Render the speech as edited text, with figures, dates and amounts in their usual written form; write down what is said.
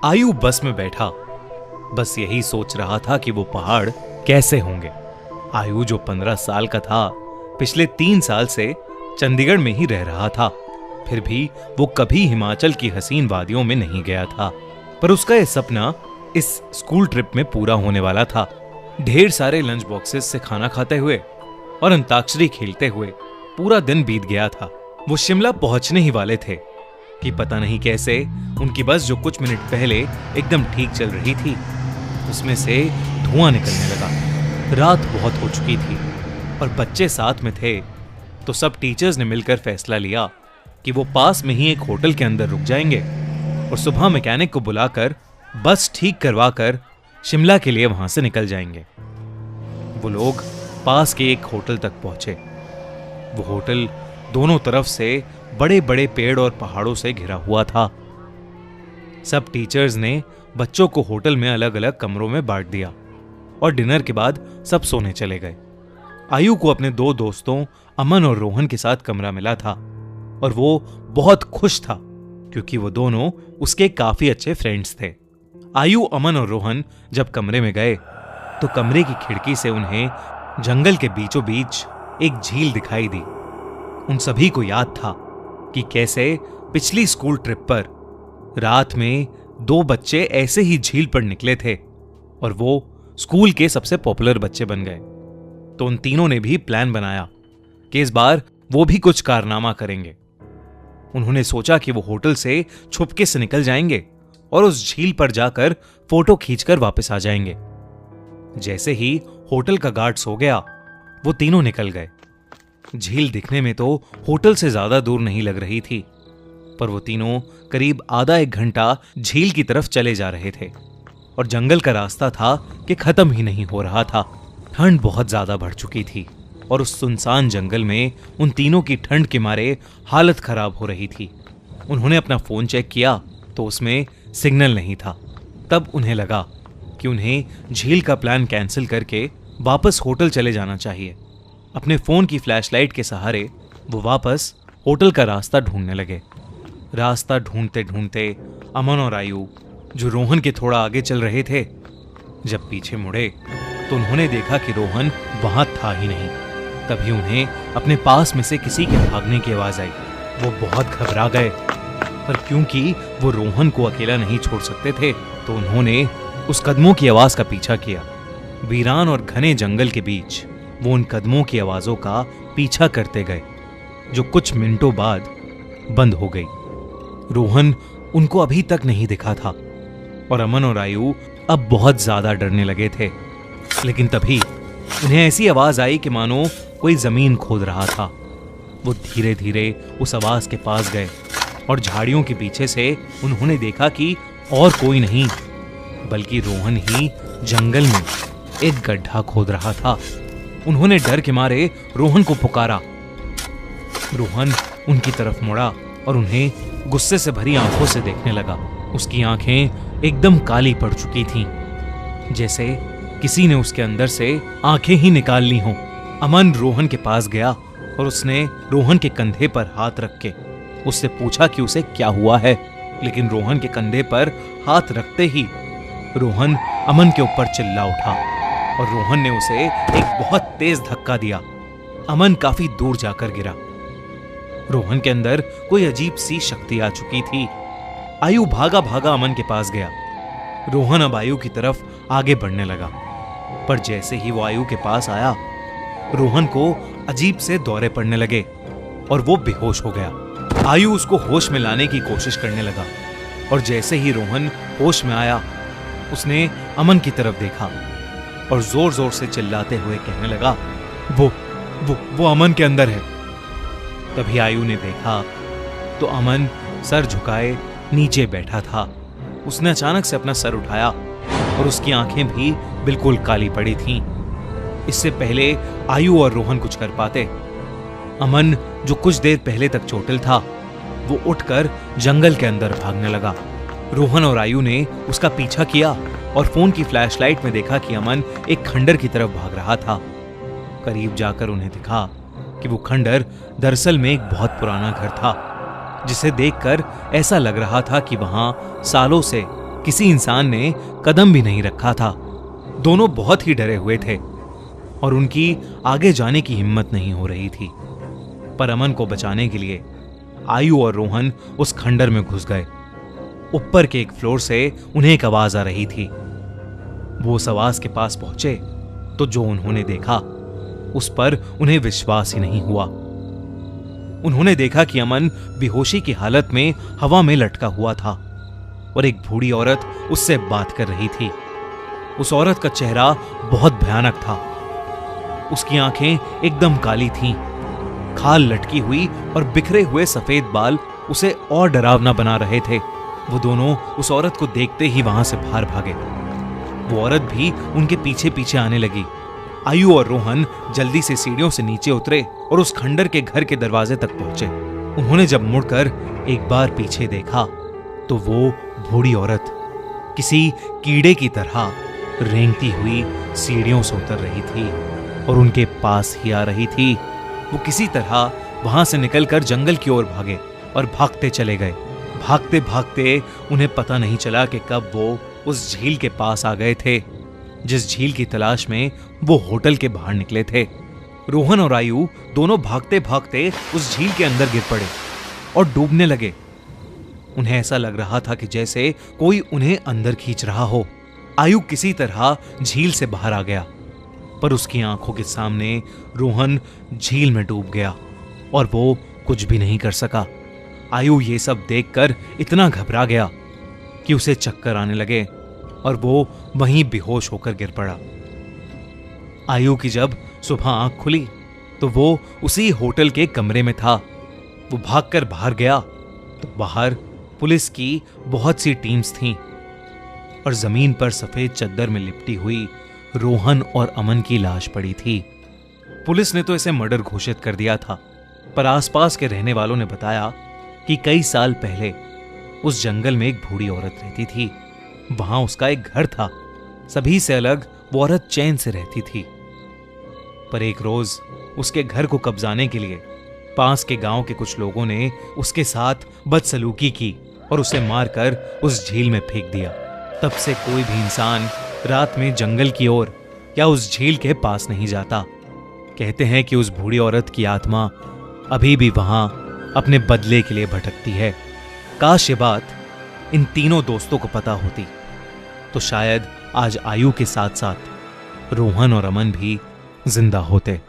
आयु बस में बैठा बस यही सोच रहा था कि वो पहाड़ कैसे होंगे। आयु जो 15 साल का था, पिछले 3 साल से चंडीगढ़ में ही रह रहा था। फिर भी वो कभी हिमाचल की हसीन वादियों में नहीं गया था। पर उसका यह सपना इस स्कूल ट्रिप में पूरा होने वाला था। ढेर सारे लंच बॉक्सेस से खाना खाते हुए और अंताक्षरी खेलते हुए पूरा दिन बीत गया था। वो शिमला पहुंचने ही वाले थे कि पता नहीं कैसे उनकी बस जो कुछ मिनट पहले एकदम ठीक चल रही थी, उसमें से धुआं निकलने लगा। रात बहुत हो चुकी थी और बच्चे साथ में थे, तो सब टीचर्स ने मिलकर फैसला लिया कि वो पास में ही एक होटल के अंदर रुक जाएंगे और सुबह मैकेनिक को बुलाकर बस ठीक करवा कर शिमला के लिए वहां से निकल जाएंगे। वो लोग पास के एक होटल तक पहुंचे। वो होटल दोनों तरफ से बड़े बड़े पेड़ और पहाड़ों से घिरा हुआ था। सब टीचर्स ने बच्चों को होटल में अलग अलग कमरों में बांट दिया और डिनर के बाद सब सोने चले गए। आयु को अपने 2 दोस्तों अमन और रोहन के साथ कमरा मिला था और वो बहुत खुश था क्योंकि वो दोनों उसके काफी अच्छे फ्रेंड्स थे। आयु, अमन और रोहन जब कमरे में गए तो कमरे की खिड़की से उन्हें जंगल के बीचों बीच एक झील दिखाई दी। उन सभी को याद था कि कैसे पिछली स्कूल ट्रिप पर रात में 2 बच्चे ऐसे ही झील पर निकले थे और वो स्कूल के सबसे पॉपुलर बच्चे बन गए। तो उन तीनों ने भी प्लान बनाया कि इस बार वो भी कुछ कारनामा करेंगे। उन्होंने सोचा कि वो होटल से छुपके से निकल जाएंगे और उस झील पर जाकर फोटो खींचकर वापस आ जाएंगे। जैसे ही होटल का गार्ड सो गया, वो तीनों निकल गए। झील दिखने में तो होटल से ज्यादा दूर नहीं लग रही थी, पर वो तीनों करीब आधा 1 घंटा झील की तरफ चले जा रहे थे और जंगल का रास्ता था कि खत्म ही नहीं हो रहा था। ठंड बहुत ज्यादा बढ़ चुकी थी और उस सुनसान जंगल में उन तीनों की ठंड के मारे हालत खराब हो रही थी। उन्होंने अपना फोन चेक किया तो उसमें सिग्नल नहीं था। तब उन्हें लगा कि उन्हें झील का प्लान कैंसिल करके वापस होटल चले जाना चाहिए। अपने फोन की फ्लैशलाइट के सहारे वो वापस होटल का रास्ता ढूंढने लगे। रास्ता ढूंढते ढूंढते अमन और आयु, जो रोहन के थोड़ा आगे चल रहे थे, जब पीछे मुड़े तो उन्होंने देखा कि रोहन वहां था ही नहीं। तभी उन्हें अपने पास में से किसी के भागने की आवाज आई। वो बहुत घबरा गए, पर क्योंकि वो रोहन को अकेला नहीं छोड़ सकते थे, तो उन्होंने उस कदमों की आवाज का पीछा किया। वीरान और घने जंगल के बीच वो उन कदमों की आवाजों का पीछा करते गए, जो कुछ मिनटों बाद बंद हो गई। रोहन उनको अभी तक नहीं दिखा था और अमन और आयु अब बहुत ज्यादा डरने लगे थे। लेकिन तभी उन्हें ऐसी आवाज आई कि मानो कोई जमीन खोद रहा था। वो धीरे धीरे उस आवाज के पास गए और झाड़ियों के पीछे से उन्होंने देखा कि और कोई नहीं बल्कि रोहन ही जंगल में एक गड्ढा खोद रहा था। उन्होंने डर के मारे रोहन को पुकारा। रोहन उनकी तरफ मुड़ा और उन्हें गुस्से से भरी आंखों से देखने लगा। उसकी आंखें एकदम काली पड़ चुकी थीं, जैसे किसी ने उसके अंदर से आंखें ही निकाल ली हों। अमन रोहन के पास गया और उसने रोहन के कंधे पर हाथ रख के उससे पूछा कि उसे क्या हुआ है। लेकिन रोहन के कंधे पर हाथ रखते ही रोहन अमन के ऊपर चिल्ला उठा और रोहन ने उसे एक बहुत तेज धक्का दिया। अमन काफी दूर जाकर गिरा। रोहन के अंदर कोई अजीब सी शक्ति आ चुकी थी। आयु भागा भागा अमन के पास गया। रोहन अब आयु की तरफ आगे बढ़ने लगा, पर जैसे ही वो आयु के पास आया, रोहन को अजीब से दौरे पड़ने लगे और वो बेहोश हो गया। आयु उसको होश में लाने की कोशिश करने लगा और जैसे ही रोहन होश में आया, उसने अमन की तरफ देखा और जोर जोर से चिल्लाते हुए कहने लगा, वो अमन के अंदर है। तभी आयु ने देखा तो अमन सर झुकाए नीचे बैठा था। उसने अचानक से अपना सर उठाया और उसकी आंखें भी बिल्कुल काली पड़ी थीं। इससे पहले आयु और रोहन कुछ कर पाते, अमन जो कुछ देर पहले तक चोटिल था, वो उठकर जंगल के अंदर भागने लगा। रोहन और आयु ने उसका पीछा किया और फोन की फ्लैशलाइट में देखा कि अमन एक खंडर की तरफ भाग रहा था। करीब जाकर उन्हें दिखा कि वो खंडर दरअसल में एक बहुत पुराना घर था, जिसे देखकर ऐसा लग रहा था कि वहां सालों से किसी इंसान ने कदम भी नहीं रखा था। दोनों बहुत ही डरे हुए थे और उनकी आगे जाने की हिम्मत नहीं हो रही थी। पर अमन को बचाने के लिए आयु और रोहन उस खंडर में घुस गए। ऊपर के एक फ्लोर से उन्हें एक आवाज आ रही थी। वो उस आवाज के पास पहुंचे तो जो उन्होंने देखा उस पर उन्हें विश्वास ही नहीं हुआ। उन्होंने देखा कि अमन बेहोशी की हालत में हवा में लटका हुआ था और एक बूढ़ी औरत उससे बात कर रही थी। उस औरत का चेहरा बहुत भयानक था। उसकी आंखें एकदम काली थीं। खाल लटकी हुई और बिखरे हुए सफेद बाल उसे और डरावना बना रहे थे। वो दोनों उस औरत को देखते ही वहां से बाहर भागे। वो औरत भी उनके पीछे पीछे आने लगी। आयु और रोहन जल्दी से सीढ़ियों से नीचे उतरे और उस खंडर के घर के दरवाजे तक पहुंचे। उन्होंने जब मुड़कर एक बार पीछे देखा तो वो बूढ़ी औरत किसी कीड़े की तरह रेंगती हुई सीढ़ियों से उतर रही थी और उनके पास ही आ रही थी। वो किसी तरह वहां से निकलकर जंगल की ओर भागे और भागते चले गए। भागते भागते उन्हें पता नहीं चला कि कब वो उस झील के पास आ गए थे जिस झील की तलाश में वो होटल के बाहर निकले थे। रोहन और आयु दोनों भागते भागते उस झील के अंदर गिर पड़े और डूबने लगे। उन्हें ऐसा लग रहा था कि जैसे कोई उन्हें अंदर खींच रहा हो। आयु किसी तरह झील से बाहर आ गया पर उसकी आंखों के सामने रोहन झील में डूब गया और वो कुछ भी नहीं कर सका। आयु ये सब देखकर इतना घबरा गया कि उसे चक्कर आने लगे और वो वहीं बेहोश होकर गिर पड़ा। आयु की जब सुबह आंख खुली तो वो उसी होटल के कमरे में था। वो भागकर बाहर गया तो बाहर पुलिस की बहुत सी टीम्स थीं और जमीन पर सफेद चद्दर में लिपटी हुई रोहन और अमन की लाश पड़ी थी। पुलिस ने तो इसे मर्डर घोषित कर दिया था, पर आसपास के रहने वालों ने बताया कि कई साल पहले उस जंगल में एक बूढ़ी औरत रहती थी। वहां उसका एक घर था। सभी से अलग वो औरत चैन से रहती थी। पर एक रोज उसके घर को कब्जाने के लिए पास के गांव के कुछ लोगों ने उसके साथ बदसलूकी की और उसे मारकर उस झील में फेंक दिया। तब से कोई भी इंसान रात में जंगल की ओर या उस झील के पास नहीं जाता। कहते हैं कि उस बूढ़ी औरत की आत्मा अभी भी वहां अपने बदले के लिए भटकती है। काश ये बात इन तीनों दोस्तों को पता होती तो शायद आज आयु के साथ साथ रोहन और अमन भी जिंदा होते।